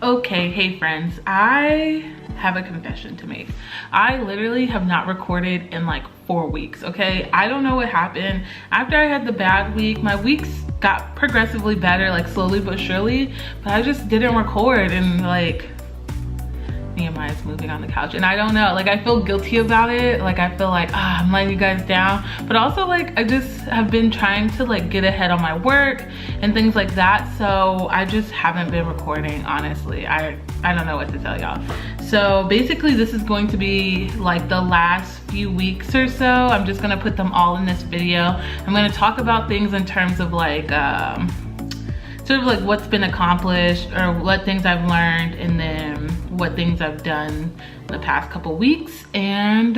Okay, hey friends, I have a confession to make. I literally have not recorded in like 4 weeks, okay? I don't know what happened. After I had the bad week, my weeks got progressively better, like slowly but surely, but I just didn't record, and like, Nehemiah's moving on the couch, and I don't know, like I feel guilty about it. Like I feel like, I'm letting you guys down, but also like I just have been trying to like get ahead on my work and things like that, so I just haven't been recording, honestly. I don't know what to tell y'all. So basically this is going to be like the last few weeks or so. I'm just gonna put them all in this video. I'm gonna talk about things in terms of like sort of like what's been accomplished or what things I've learned, and then what things I've done in the past couple weeks. And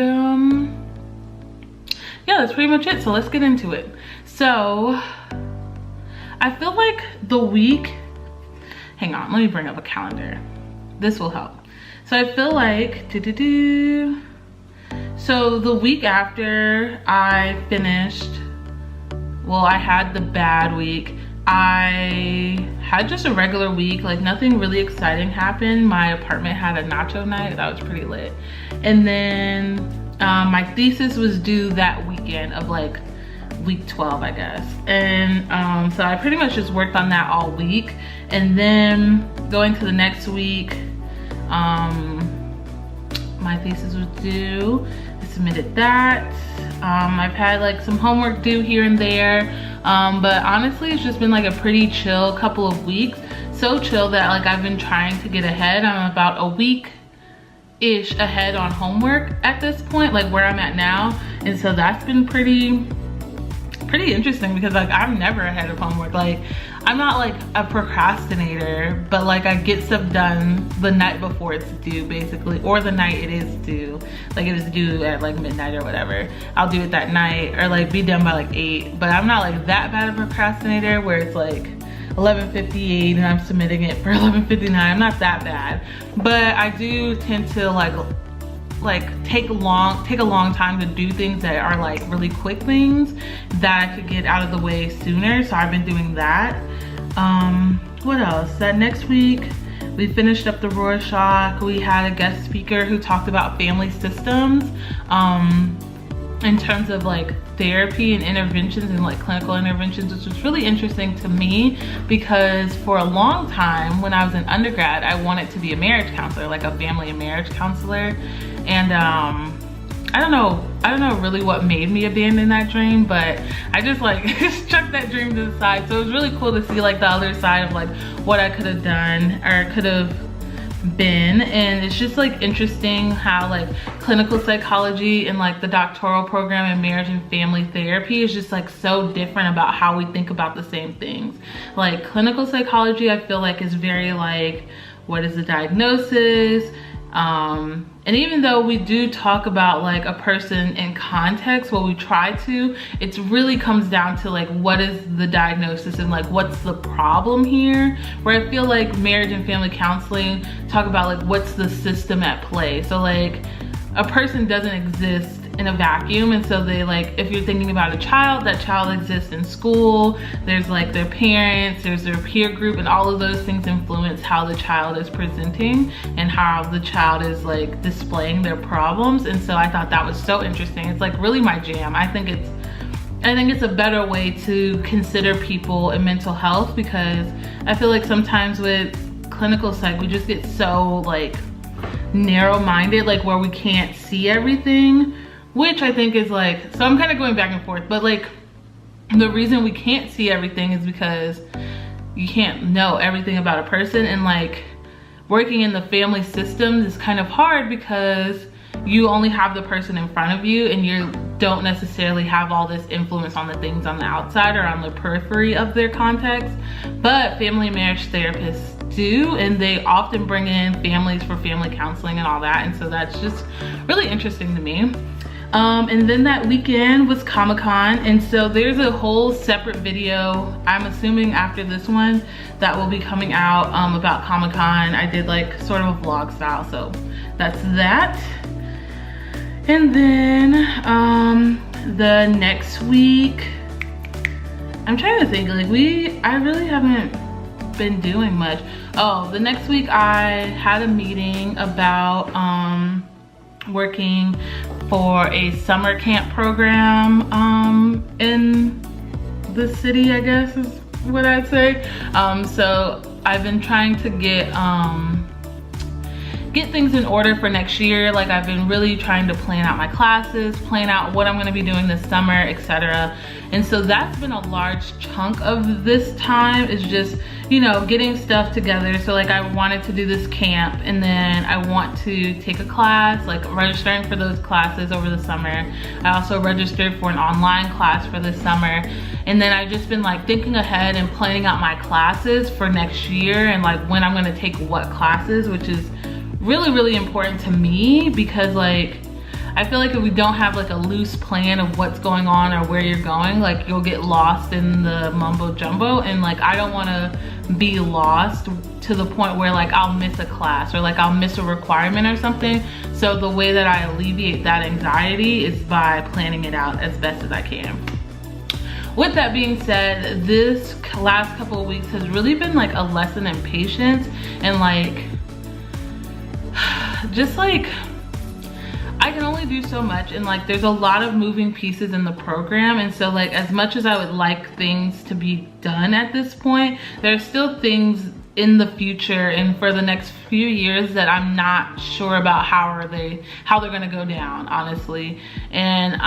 yeah, that's pretty much it. So let's get into it. So I feel like the week, hang on, let me bring up a calendar. This will help. So I feel like, so the week after I finished, well, I had the bad week. I had just a regular week, like nothing really exciting happened. My apartment had a nacho night, that was pretty lit. And then my thesis was due that weekend of like week 12, I guess. And so I pretty much just worked on that all week. And then going to the next week, my thesis was due. I submitted that. I've had like some homework due here and there, but honestly it's just been like a pretty chill couple of weeks. So chill that like I've been trying to get ahead. I'm about a week-ish ahead on homework at this point, like where I'm at now. And so that's been pretty interesting, because like I'm never ahead of homework. Like I'm not like a procrastinator, but like I get stuff done the night before it's due, basically, or the night it is due. Like it is due at like midnight or whatever, I'll do it that night, or like be done by like 8. But I'm not like that bad of a procrastinator where it's like 11:58 and I'm submitting it for 11:59. I'm not that bad, but I do tend to like take a long time to do things that are like really quick things that I could get out of the way sooner. So I've been doing that. What else? That next week we finished up the Rorschach. We had a guest speaker who talked about family systems in terms of like therapy and interventions and like clinical interventions, which was really interesting to me, because for a long time when I was in undergrad I wanted to be a marriage counselor, like a family and marriage counselor. And I don't know really what made me abandon that dream, but I just like chucked that dream to the side. So it was really cool to see like the other side of like what I could have done or could have been. And it's just like interesting how like clinical psychology and like the doctoral program in marriage and family therapy is just like so different about how we think about the same things. Like clinical psychology, I feel like is very like, what is the diagnosis? And even though we do talk about like a person in context, what we try to, it really comes down to like what is the diagnosis and like what's the problem here, where I feel like marriage and family counseling talk about like what's the system at play. So like a person doesn't exist in a vacuum, and so they like, if you're thinking about a child, that child exists in school, there's like their parents, there's their peer group, and all of those things influence how the child is presenting and how the child is like displaying their problems. And so I thought that was so interesting. It's like really my jam. I think it's a better way to consider people and mental health, because I feel like sometimes with clinical psych we just get so like narrow-minded, like where we can't see everything, which I think is like, so I'm kind of going back and forth, but like the reason we can't see everything is because you can't know everything about a person. And like working in the family systems is kind of hard because you only have the person in front of you, and you don't necessarily have all this influence on the things on the outside or on the periphery of their context. But family and marriage therapists do, and they often bring in families for family counseling and all that. And so that's just really interesting to me. And then that weekend was Comic-Con, and so there's a whole separate video, I'm assuming after this one, that will be coming out about Comic-Con. I did like sort of a vlog style, so that's that. And then the next week, I'm trying to think, like I really haven't been doing much. Oh, the next week I had a meeting about working for a summer camp program in the city, I guess is what I'd say. So I've been trying to get things in order for next year. Like, I've been really trying to plan out my classes, plan out what I'm gonna be doing this summer, etc. And so that's been a large chunk of this time, is just, you know, getting stuff together. So like, I wanted to do this camp, and then I want to take a class, like registering for those classes over the summer. I also registered for an online class for this summer. And then I've just been like thinking ahead and planning out my classes for next year, and like when I'm gonna take what classes, which is really, really important to me, because like, I feel like if we don't have like a loose plan of what's going on or where you're going, like you'll get lost in the mumbo jumbo. And like, I don't wanna be lost to the point where like I'll miss a class or like I'll miss a requirement or something. So the way that I alleviate that anxiety is by planning it out as best as I can. With that being said, this last couple of weeks has really been like a lesson in patience, and like, just like, I can only do so much, and like there's a lot of moving pieces in the program. And so like, as much as I would like things to be done at this point, there's still things in the future and for the next few years that I'm not sure about how they're gonna go down, honestly. And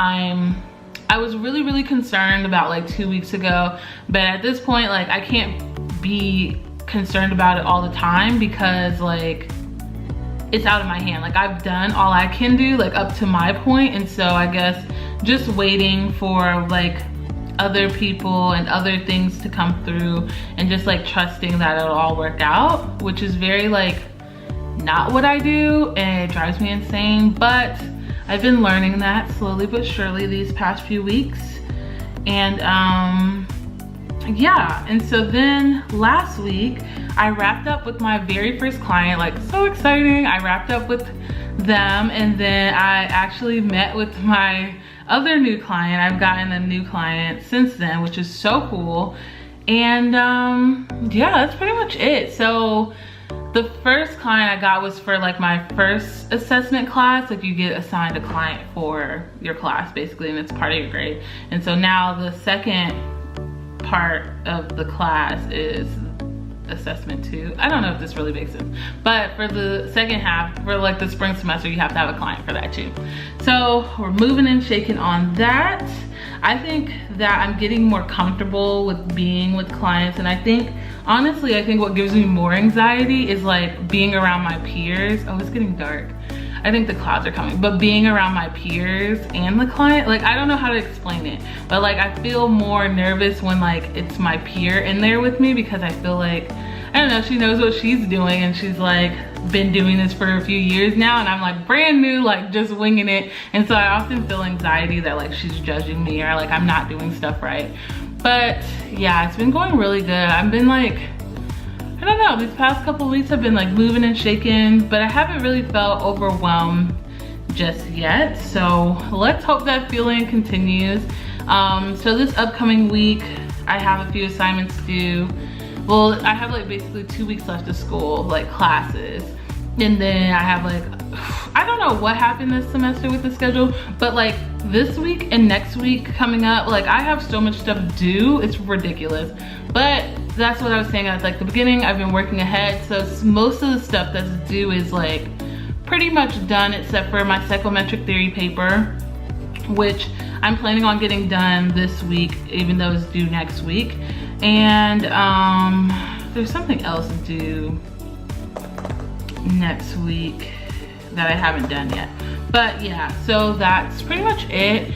I was really, really concerned about like 2 weeks ago, but at this point, like, I can't be concerned about it all the time, because like, it's out of my hand. Like, I've done all I can do, like up to my point. And so I guess just waiting for like other people and other things to come through, and just like trusting that it'll all work out, which is very like not what I do, and it drives me insane. But I've been learning that slowly but surely these past few weeks. And yeah, and so then last week I wrapped up with my very first client. Like, so exciting. I wrapped up with them, and then I actually met with my other new client. I've gotten a new client since then, which is so cool. And yeah, that's pretty much it. So the first client I got was for like my first assessment class. Like, you get assigned a client for your class basically, and it's part of your grade. And so now the second part of the class is assessment 2. I don't know if this really makes sense, but for the second half, for like the spring semester, you have to have a client for that too. So we're moving and shaking on that. I think that I'm getting more comfortable with being with clients, and I think, honestly, I think what gives me more anxiety is like being around my peers. Oh, it's getting dark. I think the clouds are coming, but being around my peers and the client, like, I don't know how to explain it, but like, I feel more nervous when like it's my peer in there with me, because I feel like, I don't know, she knows what she's doing, and she's like been doing this for a few years now, and I'm like brand new, like just winging it. And so I often feel anxiety that like she's judging me, or like I'm not doing stuff right. But yeah, it's been going really good. I've been like, I don't know, these past couple weeks have been like moving and shaking, but I haven't really felt overwhelmed just yet. So let's hope that feeling continues. So this upcoming week, I have a few assignments due. Well, I have like basically 2 weeks left of school, like classes. And then I have like, I don't know what happened this semester with the schedule, but like this week and next week coming up, like I have so much stuff due, it's ridiculous. But that's what I was saying at like the beginning, I've been working ahead. So most of the stuff that's due is like pretty much done, except for my psychometric theory paper, which I'm planning on getting done this week, even though it's due next week. And there's something else due next week that I haven't done yet. But yeah, so that's pretty much it.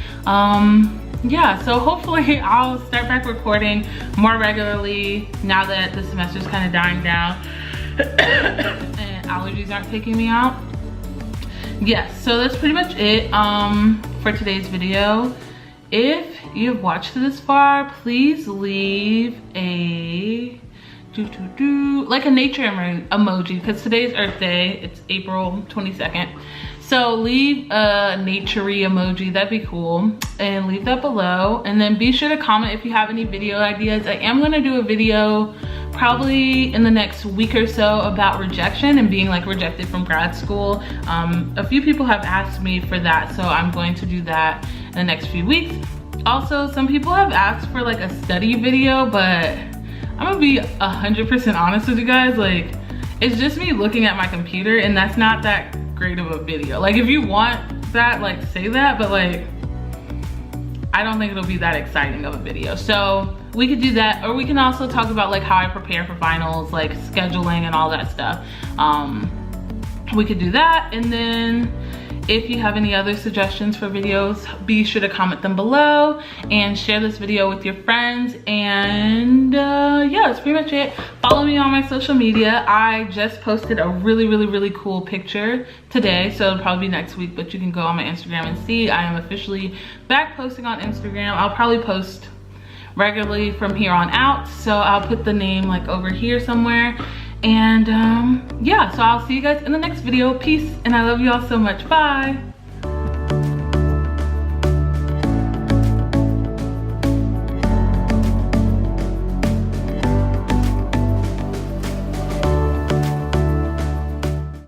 Yeah, so hopefully I'll start back recording more regularly now that the semester's kind of dying down and allergies aren't taking me out. Yes, so that's pretty much it for today's video. If you've watched this far, please leave a like a nature emoji, because today's Earth Day. It's April 22nd. So leave a nature-y emoji, that'd be cool, and leave that below. And then be sure to comment if you have any video ideas. I am gonna do a video probably in the next week or so about rejection and being like rejected from grad school. A few people have asked me for that, so I'm going to do that in the next few weeks. Also, some people have asked for like a study video, but I'm gonna be 100% honest with you guys. Like, it's just me looking at my computer, and that's not that great of a video. Like, if you want that, like, say that, but like, I don't think it'll be that exciting of a video. So we could do that, or we can also talk about like how I prepare for finals, like scheduling and all that stuff. We could do that, and then if you have any other suggestions for videos, be sure to comment them below and share this video with your friends. And yeah, that's pretty much it. Follow me on my social media. I just posted a really cool picture today, so it'll probably be next week, but you can go on my Instagram and see. I am officially back posting on Instagram. I'll probably post regularly from here on out, so I'll put the name like over here somewhere. And yeah, so I'll see you guys in the next video. Peace, and I love you all so much. Bye.